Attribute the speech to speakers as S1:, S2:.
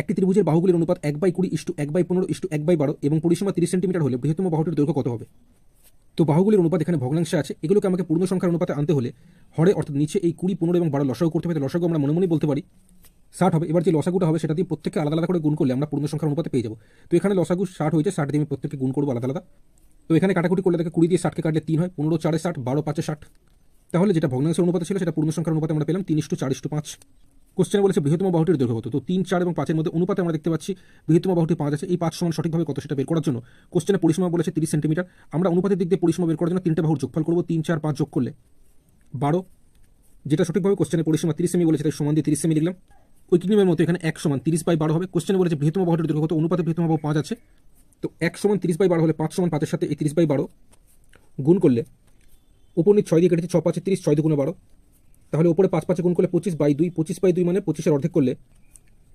S1: একটি ত্রিভুজের বাহুগুলির অনুপাত 1/20:1/15:1/12 এবং পরিসীমা 30 সেন্টিমিটার হলে বৃহত্তম বাহুটির দৈর্ঘ্য কত হবে? তো বাহুগুলির অনুপাত এখানে ভগ্নাংশে আছে, এগুলোকে আমাকে পূর্ণ সংখ্যার অনুপাতে আনতে হলে হরে অর্থাৎ নিচে এই 20, 15 এবং 12 লসাগু করতে হবে। লসাগু আমরা মনে মনেই বলতে পারি 60 হবে। এবার যে লসাগুটা হবে সেটা দিয়ে প্রত্যেককে আলাদা আলাদা করে গুণ করলে আমরা পূর্ণ সংখ্যার অনুপাতে পেয়ে যাবো। তো এখানে লসাগু 60 হয়েছে, 60 দিয়ে আমি প্রত্যেককে গুণ করবো আলাদা আলাদা। তো এখানে কাটাকুটি করলে দেখে 20 দিয়ে 60কে কাটলে 3 হয়, 15 4 60, 12 5 60। তাহলে যেটা ভগ্নাংশের অনুপাতে ছিল সেটা পূর্ণ সংখ্যার অনুপাতে আমরা পেলাম 3:4:5। কোশ্চেনে বলেছে বৃহত্তম বাহুটির দৈর্ঘ্য কত। তো 3, 4 এবং 5-এর মধ্যে অনুপাতে আমরা দেখতে পাচ্ছি বৃহত্তম বাহুটি 5 আছে। এই 5 সমান সঠিকভাবে কত সেটা বের করার জন্য কোশ্চেনে পরিসীমা বলেছে 30 সেন্টিমিটার। আমরা অনুপাতের দিক দিয়ে পরিসীমা বের করার জন্য তিনটে বাহুর যোগফল করবো। 3, 4, 5 যোগ করলে 12, যেটা সঠিকভাবে কোশ্চেনে পরিসীমা 30 সেমি বলেছে তাই সমান দিয়ে 30 সেমি লিখলাম। ওই নিয়মের মতো এখানে 1 সমান 30/12 হবে। কোশ্চেনে বলেছে বৃহত্তম বাহুটির দৈর্ঘ্য কত, অনুপাতে বৃহত্তম বাহু 5 আছে। তো 1 সমান 30/12 হলে 5 সমান 5-এর সাথে এই 30/12 গুণ করলে উপর নিচ 6 দিয়ে কেটেছে, 6 5 30, 6 2 12। তাহলে উপরে 5 5 গুণ করলে 25/2, 25/2 মানে 25-এর অর্ধেক করলে